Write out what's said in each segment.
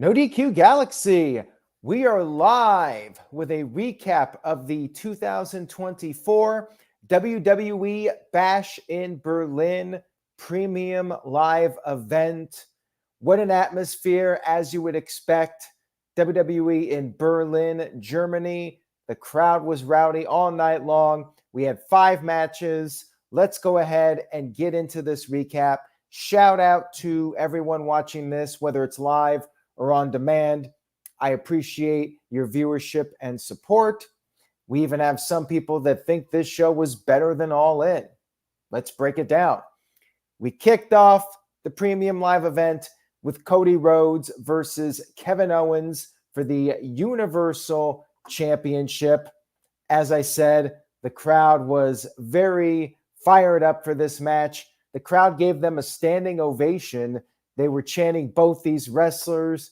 No DQ Galaxy, we are live with a recap of the 2024 WWE Bash in Berlin premium live event. What an atmosphere, as you would expect. WWE in Berlin, Germany. The crowd was rowdy all night long. We had 5 matches. Let's go ahead and get into this recap. Shout out to everyone watching this, whether it's live or on demand. I appreciate your viewership and support. We even have some people that think this show was better than All In. Let's break it down. We kicked off the premium live event with Cody Rhodes versus Kevin Owens for the Universal Championship. As I said, the crowd was very fired up for this match. The crowd gave them a standing ovation. They were chanting both these wrestlers.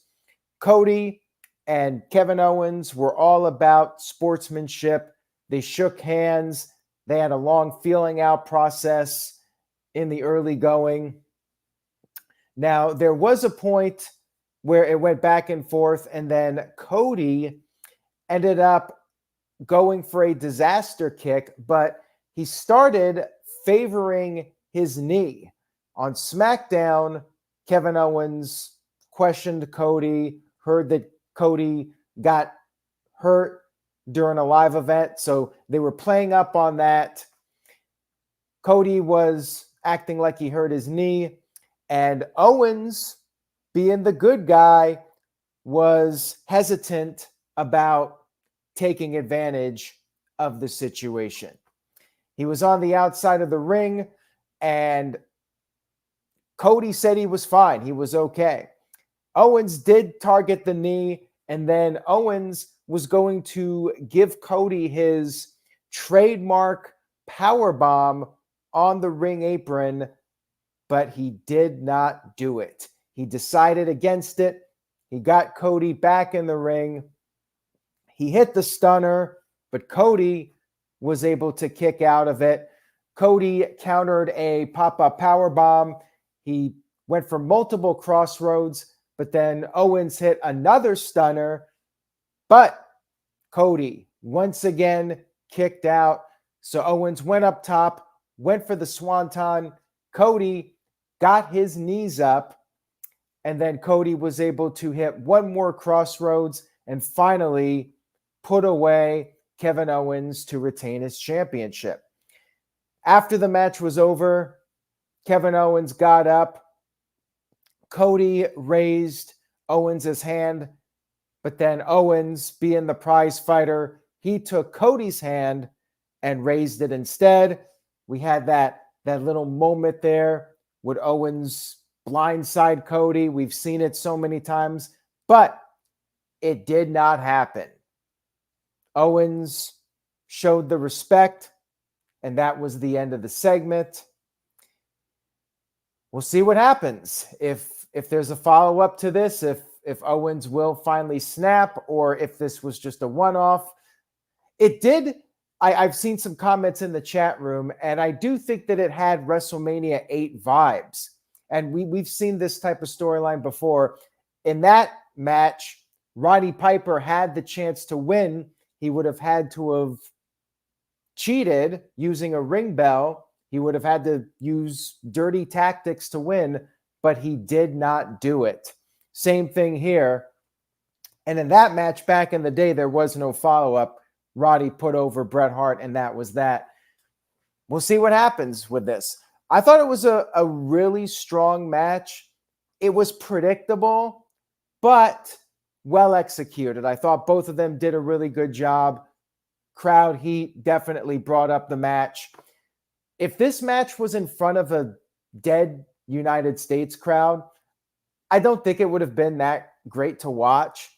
Cody and Kevin Owens were all about sportsmanship. They shook hands. They had a long feeling out process in the early going. Now, there was a point where it went back and forth, and then Cody ended up going for a disaster kick, but he started favoring his knee. On SmackDown, Kevin Owens questioned Cody, heard that Cody got hurt during a live event, so they were playing up on that. Cody was acting like he hurt his knee, and Owens, being the good guy, was hesitant about taking advantage of the situation. He was on the outside of the ring, and Cody said he was fine. He was okay. Owens did target the knee, and then Owens was going to give Cody his trademark powerbomb on the ring apron, but he did not do it. He decided against it. He got Cody back in the ring. He hit the stunner, but Cody was able to kick out of it. Cody countered a pop-up powerbomb. He went for multiple crossroads, but then Owens hit another stunner. But Cody once again kicked out. So Owens went up top, went for the swanton. Cody got his knees up, and then Cody was able to hit one more crossroads and finally put away Kevin Owens to retain his championship. After the match was over, Kevin Owens got up. Cody raised Owens' hand, but then Owens, being the prize fighter, he took Cody's hand and raised it instead. We had that little moment there with Owens blindside Cody. We've seen it so many times, but it did not happen. Owens showed the respect, and that was the end of the segment. We'll see what happens. If there's a follow-up to this, if Owens will finally snap, or if this was just a one-off. It did. I've seen some comments in the chat room, and I do think that it had WrestleMania 8 vibes. And we've seen this type of storyline before. In that match, Roddy Piper had the chance to win. He would have had to have cheated using a ring bell. He would have had to use dirty tactics to win, but he did not do it. Same thing here. And in that match back in the day, there was no follow-up. Roddy put over Bret Hart, and that was that. We'll see what happens with this. I thought it was a really strong match. It was predictable, but well executed. I thought both of them did a really good job. Crowd heat definitely brought up the match. If this match was in front of a dead United States crowd, I don't think it would have been that great to watch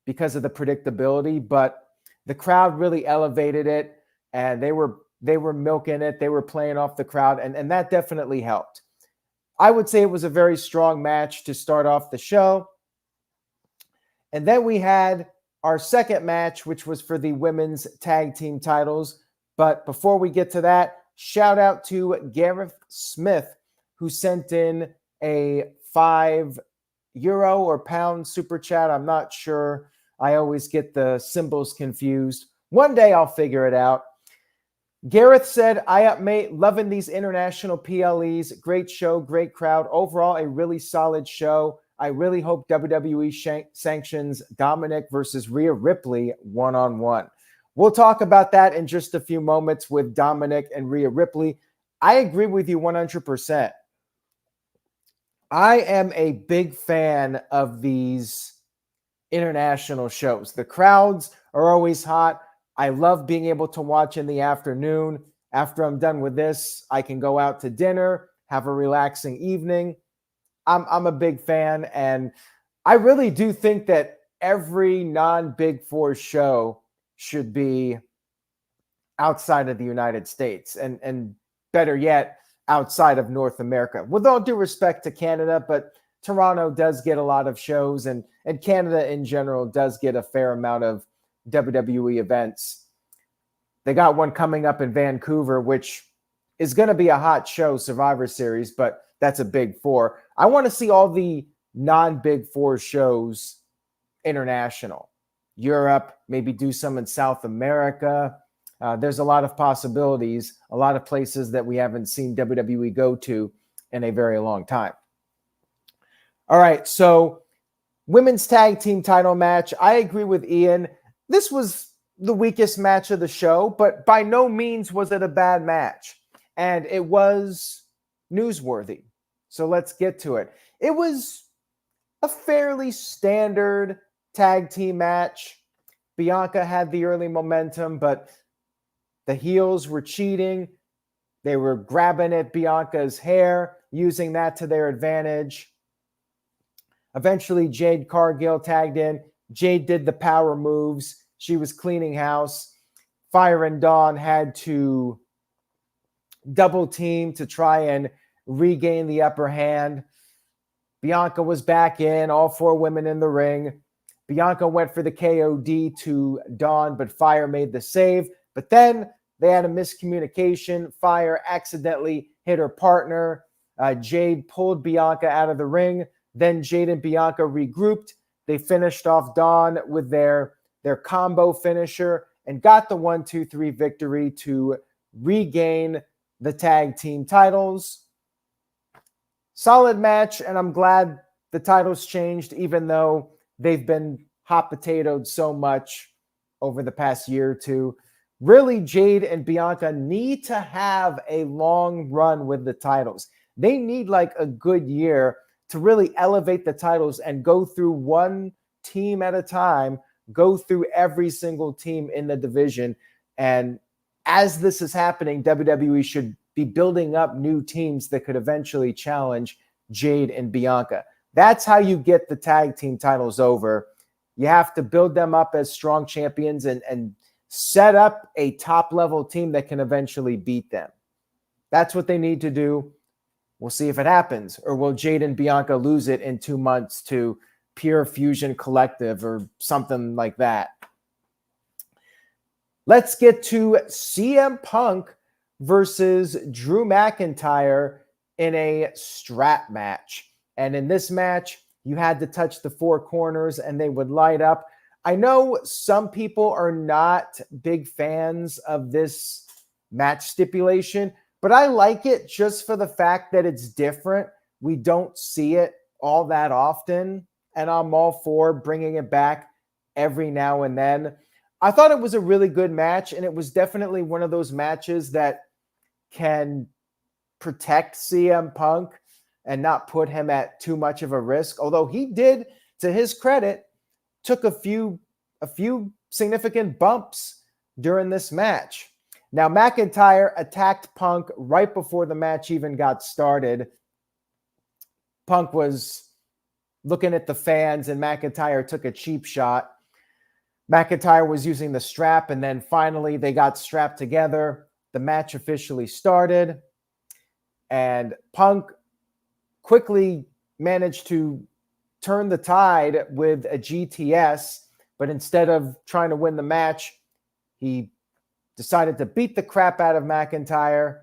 because of the predictability, but the crowd really elevated it, and they were milking it. They were playing off the crowd, and that definitely helped. I would say it was a very strong match to start off the show. And then we had our second match, which was for the women's tag team titles. But before we get to that, shout out to Gareth Smith, who sent in a $5 euro or pound super chat. I'm not sure. I always get the symbols confused. One day I'll figure it out. Gareth said, I up, mate. Loving these international PLEs. Great show, great crowd. Overall, a really solid show. I really hope WWE sanctions Dominik versus Rhea Ripley one-on-one. We'll talk about that in just a few moments with Dominik and Rhea Ripley. I agree with you 100%. I am a big fan of these international shows. The crowds are always hot. I love being able to watch in the afternoon. After I'm done with this, I can go out to dinner, have a relaxing evening. I'm a big fan, and I really do think that every non-Big Four show should be outside of the United States, and better yet, outside of North America. With all due respect to Canada, but Toronto does get a lot of shows, and Canada in general does get a fair amount of WWE events. They got one coming up in Vancouver, which is going to be a hot show, Survivor Series, but that's a Big Four. I want to see all the non-Big Four shows international. Europe, maybe do some in South America. There's a lot of possibilities, a lot of places that we haven't seen WWE go to in a very long time. All right, so women's tag team title match. I agree with Ian. This was the weakest match of the show, but by no means was it a bad match. And it was newsworthy. So let's get to it. It was a fairly standard tag team match. Bianca had the early momentum, but the heels were cheating. They were grabbing at Bianca's hair, using that to their advantage. Eventually, Jade Cargill tagged in. Jade did the power moves. She was cleaning house. Fire and Dawn had to double team to try and regain the upper hand. Bianca was back in, all four women in the ring. Bianca went for the KOD to Dawn, but Fire made the save. But then they had a miscommunication. Fire accidentally hit her partner. Jade pulled Bianca out of the ring. Then Jade and Bianca regrouped. They finished off Dawn with their combo finisher and got the 1-2-3 victory to regain the tag team titles. Solid match, and I'm glad the titles changed, even though they've been hot potatoed so much over the past year or two. Really, Jade and Bianca need to have a long run with the titles. They need like a good year to really elevate the titles and go through one team at a time, go through every single team in the division. And as this is happening, WWE should be building up new teams that could eventually challenge Jade and Bianca. That's how you get the tag team titles over. You have to build them up as strong champions and set up a top-level team that can eventually beat them. That's what they need to do. We'll see if it happens. Or will Jade and Bianca lose it in 2 months to Pure Fusion Collective or something like that? Let's get to CM Punk versus Drew McIntyre in a strap match. And in this match, you had to touch the four corners and they would light up. I know some people are not big fans of this match stipulation, but I like it just for the fact that it's different. We don't see it all that often, and I'm all for bringing it back every now and then. I thought it was a really good match, and it was definitely one of those matches that can protect CM Punk and not put him at too much of a risk, although he did, to his credit, took a few significant bumps during this match. Now, McIntyre attacked Punk right before the match even got started. Punk was looking at the fans, and McIntyre took a cheap shot. McIntyre was using the strap, and then finally they got strapped together. The match officially started, and Punk quickly managed to turn the tide with a GTS, but instead of trying to win the match, he decided to beat the crap out of McIntyre.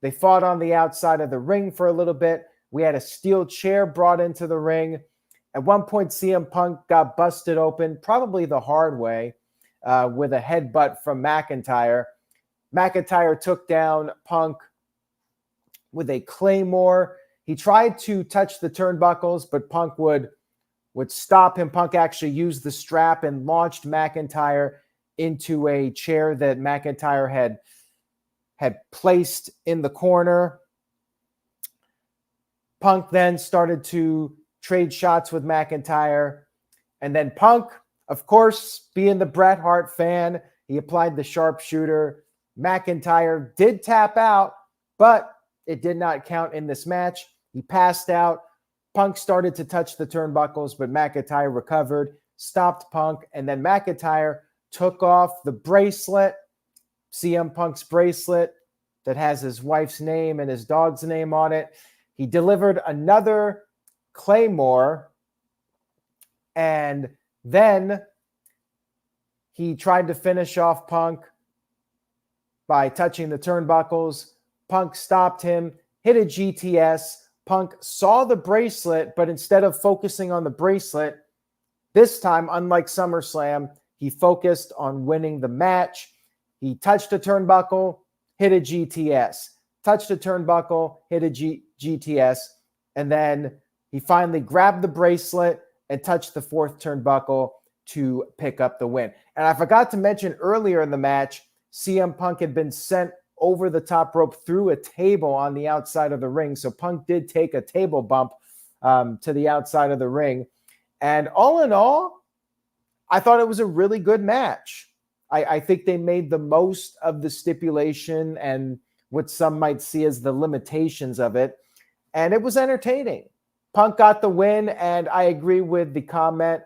They fought on the outside of the ring for a little bit. We had a steel chair brought into the ring, At one point, CM Punk got busted open, probably the hard way, with a headbutt from McIntyre. McIntyre took down Punk with a Claymore. He tried to touch the turnbuckles, but Punk would stop him. Punk actually used the strap and launched McIntyre into a chair that McIntyre had placed in the corner. Punk then started to trade shots with McIntyre. And then Punk, of course, being the Bret Hart fan, he applied the sharpshooter. McIntyre did tap out, but it did not count in this match. He passed out. Punk started to touch the turnbuckles, but McIntyre recovered, stopped Punk, and then McIntyre took off the bracelet, CM Punk's bracelet that has his wife's name and his dog's name on it. He delivered another Claymore, and then he tried to finish off Punk by touching the turnbuckles. Punk stopped him, hit a GTS. Punk saw the bracelet, but instead of focusing on the bracelet, this time, unlike SummerSlam, he focused on winning the match. He touched a turnbuckle, hit a GTS. Touched a turnbuckle, hit a GTS, and then he finally grabbed the bracelet and touched the fourth turnbuckle to pick up the win. And I forgot to mention earlier in the match, CM Punk had been sent over the top rope through a table on the outside of the ring. So Punk did take a table bump to the outside of the ring. And all in all, I thought it was a really good match. I think they made the most of the stipulation and what some might see as the limitations of it. And it was entertaining. Punk got the win, and I agree with the comment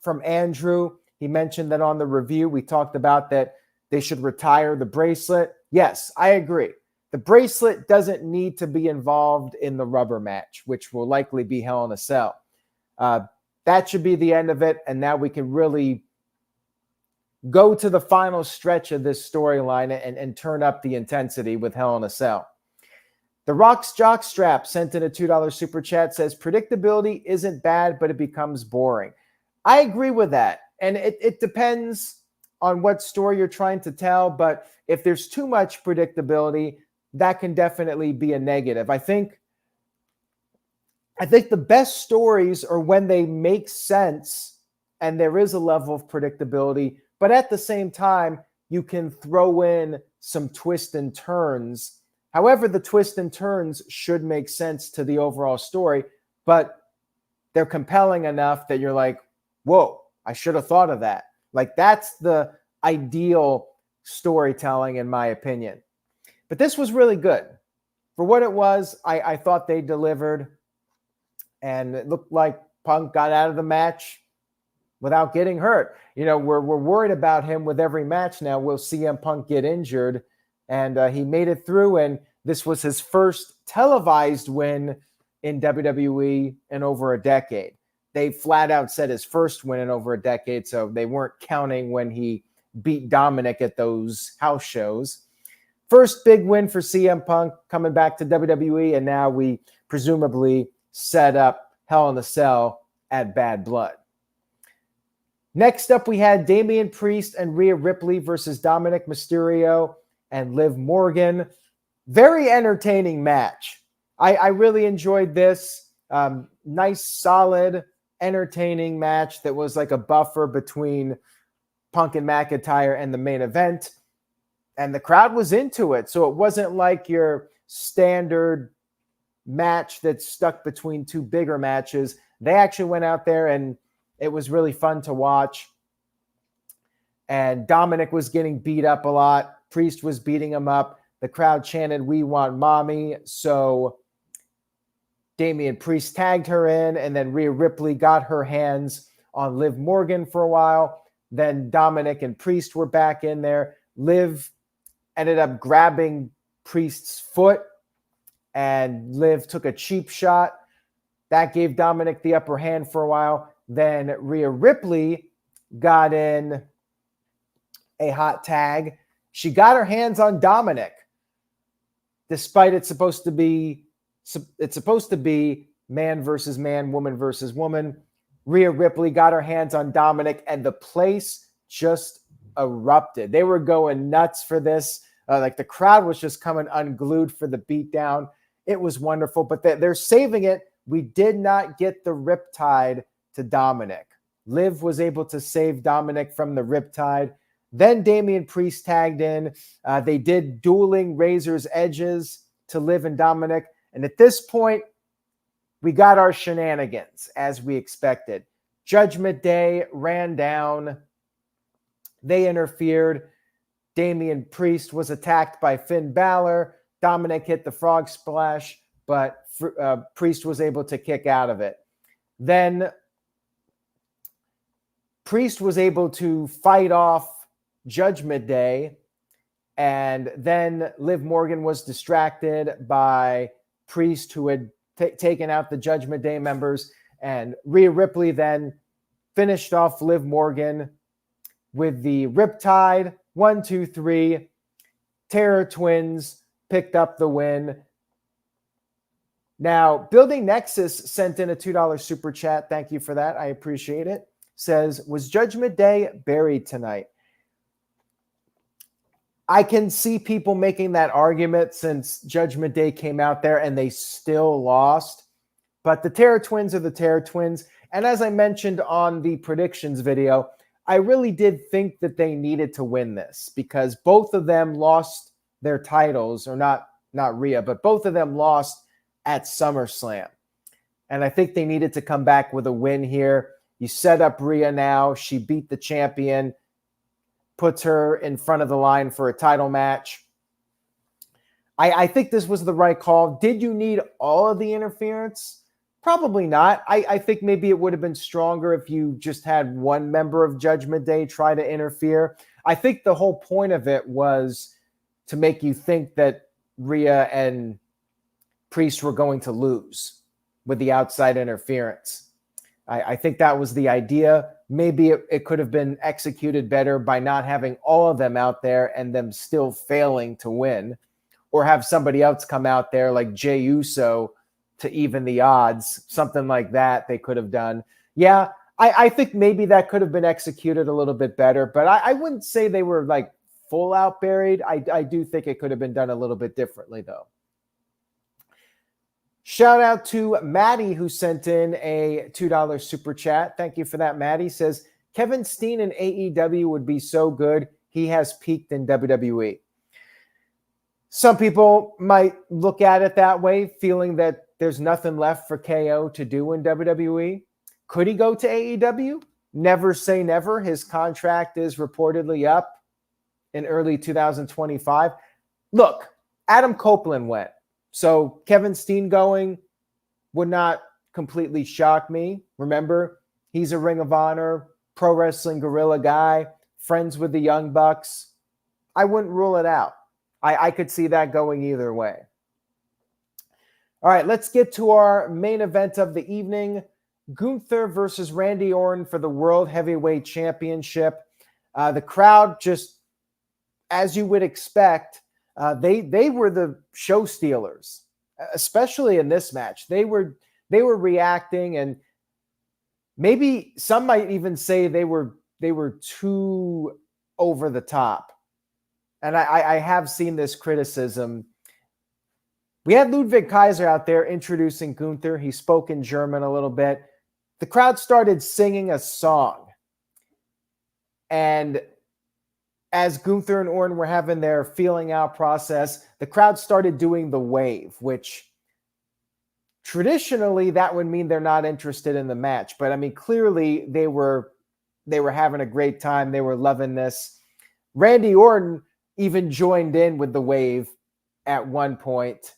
from Andrew. He mentioned that on the review, we talked about that they should retire the bracelet. Yes, I agree. The bracelet doesn't need to be involved in the rubber match, which will likely be Hell in a Cell. That should be the end of it, and now we can really go to the final stretch of this storyline and turn up the intensity with Hell in a Cell. The Rock's Jockstrap sent in a $2 super chat, says, predictability isn't bad, but it becomes boring. I agree with that. And it depends on what story you're trying to tell, but if there's too much predictability, that can definitely be a negative. I think the best stories are when they make sense and there is a level of predictability, but at the same time, you can throw in some twists and turns. However, the twists and turns should make sense to the overall story, but they're compelling enough that you're like, whoa, I should have thought of that. Like, that's the ideal storytelling, in my opinion. But this was really good. For what it was, I thought they delivered. And it looked like Punk got out of the match without getting hurt. You know, we're worried about him with every match now. We'll see CM Punk get injured. And he made it through. And this was his first televised win in WWE in over a decade. They flat out said his first win in over a decade, so they weren't counting when he beat Dominik at those house shows. First big win for CM Punk coming back to WWE, and now we presumably set up Hell in a Cell at Bad Blood. Next up, we had Damian Priest and Rhea Ripley versus Dominik Mysterio and Liv Morgan. Very entertaining match. I really enjoyed this. Nice, solid, entertaining match that was like a buffer between Punk and McIntyre and the main event. And the crowd was into it. So it wasn't like your standard match that's stuck between two bigger matches. They actually went out there and it was really fun to watch. And Dominik was getting beat up a lot. Priest was beating him up. The crowd chanted, "We want mommy." So Damian Priest tagged her in, and then Rhea Ripley got her hands on Liv Morgan for a while. Then Dominik and Priest were back in there. Liv ended up grabbing Priest's foot, and Liv took a cheap shot. That gave Dominik the upper hand for a while. Then Rhea Ripley got in a hot tag. She got her hands on Dominik, despite it's supposed to be man versus man, woman versus woman. Rhea Ripley got her hands on Dominik, and the place just erupted. They were going nuts for this. Like the crowd was just coming unglued for the beatdown. It was wonderful, but they're saving it. We did not get the riptide to Dominik. Liv was able to save Dominik from the riptide. Then Damian Priest tagged in. They did dueling razor's edges to Liv and Dominik. And at this point, we got our shenanigans as we expected. Judgment Day ran down. They interfered. Damian Priest was attacked by Finn Balor. Dominik hit the frog splash, but Priest was able to kick out of it. Then Priest was able to fight off Judgment Day, and then Liv Morgan was distracted by Priest, who had taken out the Judgment Day members, and Rhea Ripley then finished off Liv Morgan with the Riptide. 1, 2, 3. Terror Twins picked up the win. Now, Building Nexus sent in a $2 super chat. Thank you for that. I appreciate it. Says, was Judgment Day buried tonight? I can see people making that argument since Judgment Day came out there and they still lost. But the Terror Twins are the Terror Twins. And as I mentioned on the predictions video, I really did think that they needed to win this because both of them lost their titles, or not Rhea, but both of them lost at SummerSlam. And I think they needed to come back with a win here. You set up Rhea now. She beat the champion, puts her in front of the line for a title match. I think this was the right call. Did you need all of the interference? Probably not. I think maybe it would have been stronger if you just had one member of Judgment Day try to interfere. I think the whole point of it was to make you think that Rhea and Priest were going to lose with the outside interference. I think that was the idea. Maybe it could have been executed better by not having all of them out there and them still failing to win, or have somebody else come out there like Jey Uso to even the odds, something like that they could have done. Yeah, I think maybe that could have been executed a little bit better, but I wouldn't say they were like full out buried. I do think it could have been done a little bit differently though. Shout out to Maddie, who sent in a $2 super chat. Thank you for that, Maddie. Says, Kevin Steen in AEW would be so good. He has peaked in WWE. Some people might look at it that way, feeling that there's nothing left for KO to do in WWE. Could he go to AEW? Never say never. His contract is reportedly up in early 2025. Look, Adam Copeland went. So Kevin Steen going would not completely shock me. Remember, he's a Ring of Honor, Pro Wrestling Guerrilla guy, friends with the Young Bucks. I wouldn't rule it out. I could see that going either way. All right, let's get to our main event of the evening. Gunther versus Randy Orton for the World Heavyweight Championship. The crowd, just as you would expect, they were the show stealers, especially in this match. They were reacting, and maybe some might even say they were too over the top. And I have seen this criticism. We had Ludwig Kaiser out there introducing Gunther. He spoke in German a little bit. The crowd started singing a song. And as Gunther and Orton were having their feeling out process, the crowd started doing the wave, which traditionally that would mean they're not interested in the match. But I mean, clearly they were having a great time. They were loving this. Randy Orton even joined in with the wave at one point.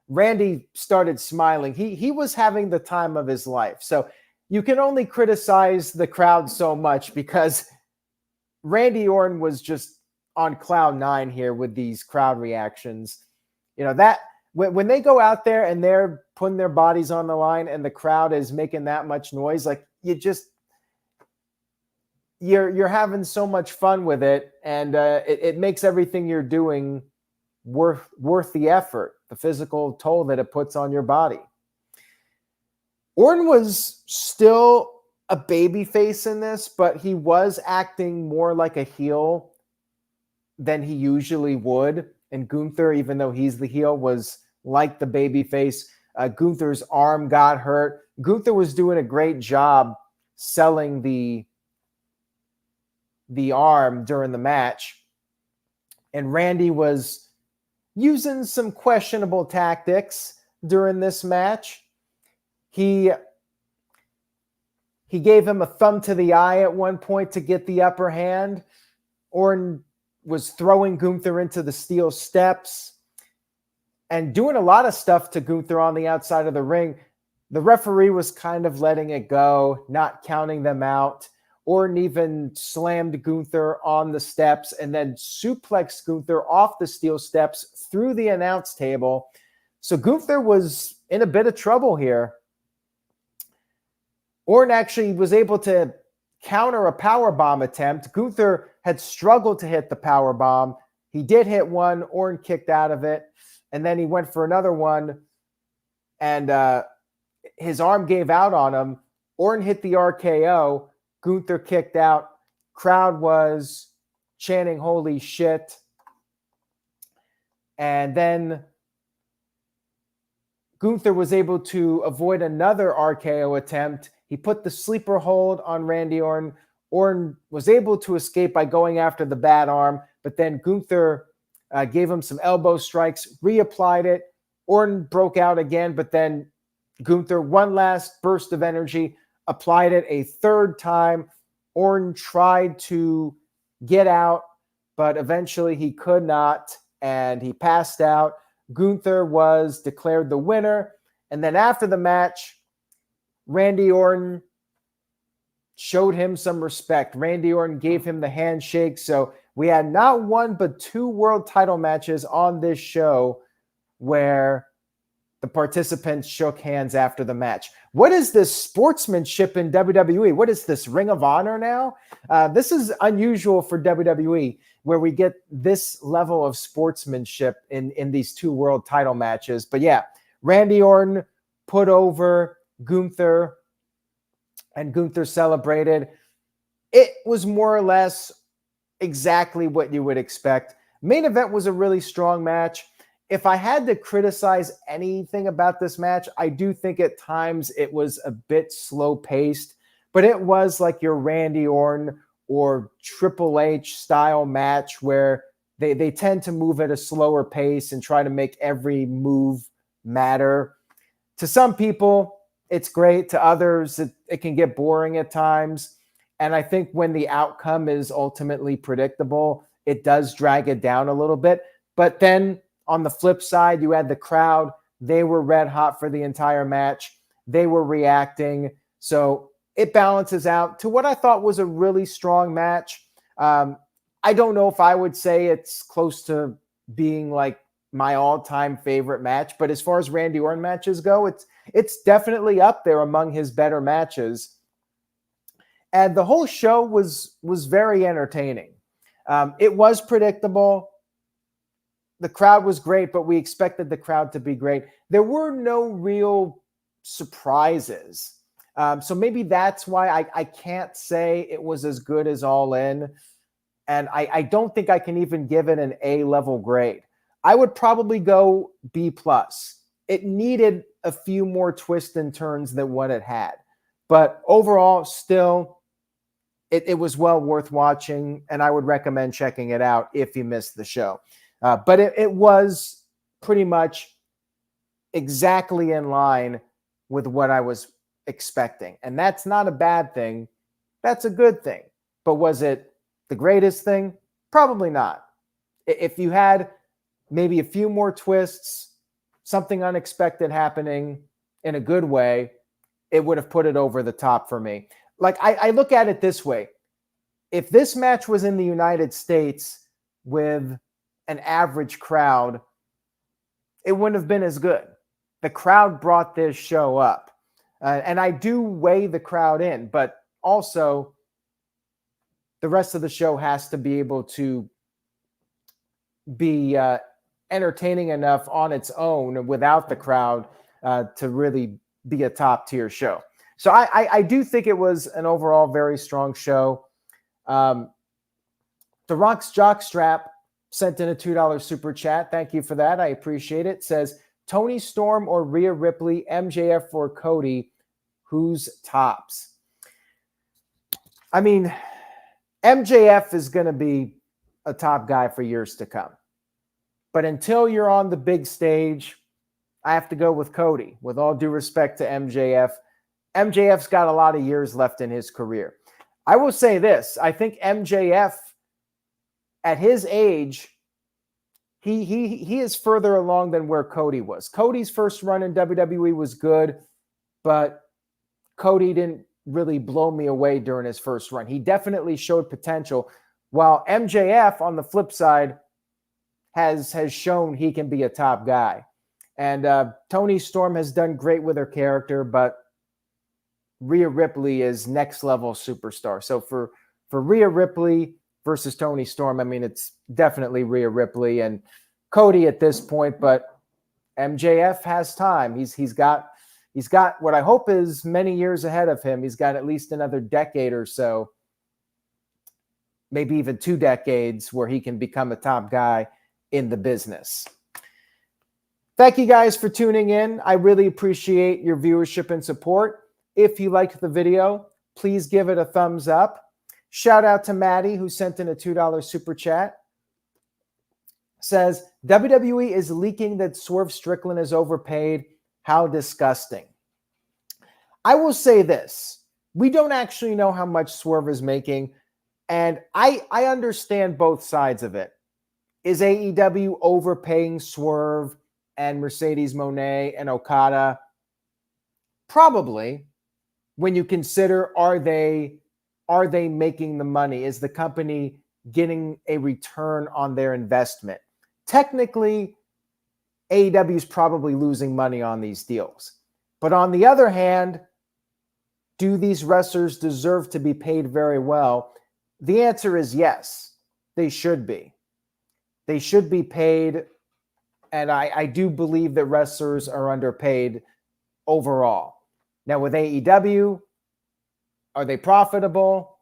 Randy started smiling. He was having the time of his life. So you can only criticize the crowd so much because Randy Orton was just on cloud nine here with these crowd reactions. You know, that when they go out there and they're putting their bodies on the line and the crowd is making that much noise, like you're having so much fun with it, and it makes everything you're doing worth the effort, the physical toll that it puts on your body. Orton was still a babyface in this, but he was acting more like a heel than he usually would. And Gunther, even though he's the heel, was like the babyface. Gunther's arm got hurt. Gunther was doing a great job selling the arm during the match. And Randy was using some questionable tactics during this match. He gave him a thumb to the eye at one point to get the upper hand. Orton was throwing Gunther into the steel steps and doing a lot of stuff to Gunther on the outside of the ring. The referee was kind of letting it go, not counting them out. Orton even slammed Gunther on the steps and then suplexed Gunther off the steel steps through the announce table. So Gunther was in a bit of trouble here. Orton actually was able to counter a powerbomb attempt. Gunther had struggled to hit the powerbomb. He did hit one. Orton kicked out of it. And then he went for another one. And his arm gave out on him. Orton hit the RKO. Gunther kicked out. Crowd was chanting, "Holy shit." And then Gunther was able to avoid another RKO attempt. He put the sleeper hold on Randy Orton. Orton was able to escape by going after the bad arm, but then Gunther gave him some elbow strikes, reapplied it. Orton broke out again, but then Gunther, one last burst of energy, applied it a third time. Orton tried to get out, but eventually he could not, and he passed out. Gunther was declared the winner. And then after the match, Randy Orton showed him some respect. Randy Orton gave him the handshake. So we had not one, but two world title matches on this show where the participants shook hands after the match. What is this sportsmanship in WWE? What is this, Ring of Honor now? This is unusual for WWE, where we get this level of sportsmanship in these two world title matches. But yeah, Randy Orton put over Gunther, and Gunther celebrated. It was more or less exactly what you would expect. Main event was a really strong match. If I had to criticize anything about this match, I do think at times it was a bit slow paced, but it was like your Randy Orton or Triple H style match where they tend to move at a slower pace and try to make every move matter. To some people, it's great. To others, it can get boring at times. And I think when the outcome is ultimately predictable, it does drag it down a little bit. But then on the flip side, you had the crowd. They were red hot for the entire match. They were reacting. So it balances out to what I thought was a really strong match. I don't know if I would say it's close to being like my all-time favorite match, but as far as Randy Orton matches go, it's definitely up there among his better matches. And the whole show was very entertaining. It was predictable. The crowd was great, but we expected the crowd to be great. There were no real surprises. So maybe that's why I can't say it was as good as All In. And I don't think I can even give it an A-level grade. I would probably go B+. It needed a few more twists and turns than what it had. But overall, still, it was well worth watching, and I would recommend checking it out if you missed the show. But it was pretty much exactly in line with what I was expecting. And that's not a bad thing. That's a good thing. But was it the greatest thing? Probably not. If you had maybe a few more twists, something unexpected happening in a good way, it would have put it over the top for me. Like, I look at it this way. If this match was in the United States with an average crowd, it wouldn't have been as good. The crowd brought this show up. And I do weigh the crowd in, but also the rest of the show has to be able to be entertaining enough on its own without the crowd to really be a top tier show. So I do think it was an overall very strong show. The Rock's Jockstrap sent in a $2 super chat. Thank you for that. I appreciate it. Says, Tony Storm or Rhea Ripley, MJF or Cody, who's tops? I mean, MJF is going to be a top guy for years to come. But until you're on the big stage, I have to go with Cody. With all due respect to MJF, MJF's got a lot of years left in his career. I will say this. I think MJF, at his age, he is further along than where Cody was. Cody's first run in WWE was good, but Cody didn't really blow me away during his first run. He definitely showed potential, while MJF, on the flip side, has shown he can be a top guy. And Toni Storm has done great with her character, but Rhea Ripley is next level superstar. So for Rhea Ripley versus Toni Storm, I mean, it's definitely Rhea Ripley and Cody at this point, but MJF has time. He's got what I hope is many years ahead of him. He's got at least another decade or so, maybe even 2 decades, where he can become a top guy in the business. Thank you guys for tuning in. I really appreciate your viewership and support. If you liked the video, please give it a thumbs up. Shout out to Maddie, who sent in a $2 super chat. Says, WWE is leaking that Swerve Strickland is overpaid. How disgusting. I will say this. We don't actually know how much Swerve is making, and I understand both sides of it. Is AEW overpaying Swerve and Mercedes Moné and Okada? Probably. When you consider, are they making the money? Is the company getting a return on their investment? Technically, AEW is probably losing money on these deals. But on the other hand, do these wrestlers deserve to be paid very well? The answer is yes, they should be. They should be paid, and I do believe that wrestlers are underpaid overall. Now, with AEW, are they profitable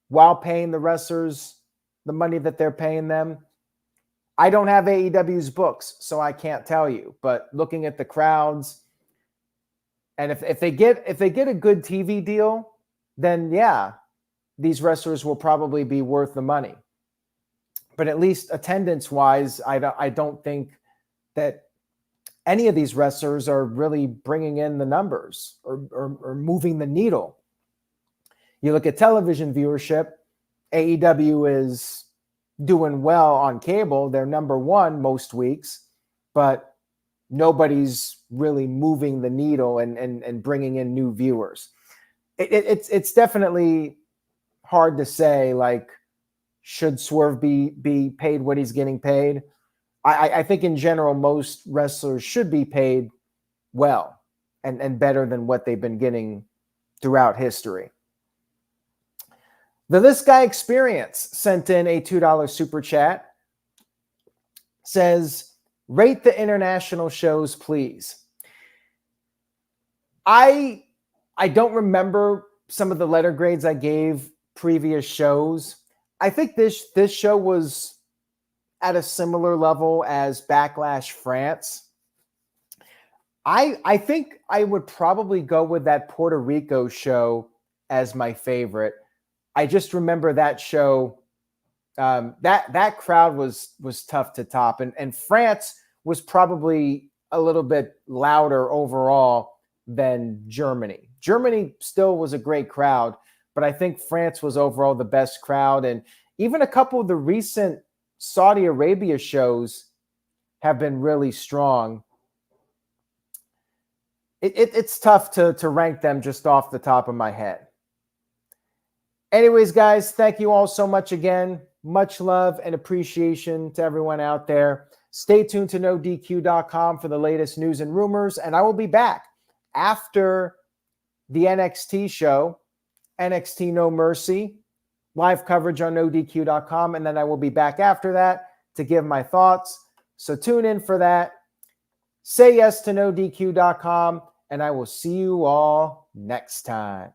while paying the wrestlers the money that they're paying them? I don't have AEW's books, so I can't tell you. But looking at the crowds, and if they get a good TV deal, then yeah, these wrestlers will probably be worth the money. But at least attendance-wise, I don't think that any of these wrestlers are really bringing in the numbers or moving the needle. You look at television viewership, AEW is doing well on cable. They're number one most weeks, but nobody's really moving the needle and bringing in new viewers. It's definitely hard to say, like, should Swerve be paid what he's getting paid? I think in general, most wrestlers should be paid well and better than what they've been getting throughout history. This Guy Experience sent in a $2 super chat. Says, rate the international shows, please. I don't remember some of the letter grades I gave previous shows. I think this show was at a similar level as Backlash France. I think I would probably go with that Puerto Rico show as my favorite. I just remember that show. That crowd was tough to top, and France was probably a little bit louder overall than Germany. Germany still was a great crowd, but I think France was overall the best crowd, and even a couple of the recent Saudi Arabia shows have been really strong. It's tough to rank them just off the top of my head. Anyways, guys, thank you all so much again. Much love and appreciation to everyone out there. Stay tuned to NoDQ.com for the latest news and rumors, and I will be back after the NXT show, NXT No Mercy, live coverage on NoDQ.com, and then I will be back after that to give my thoughts. So tune in for that. Say yes to NoDQ.com. and I will see you all next time.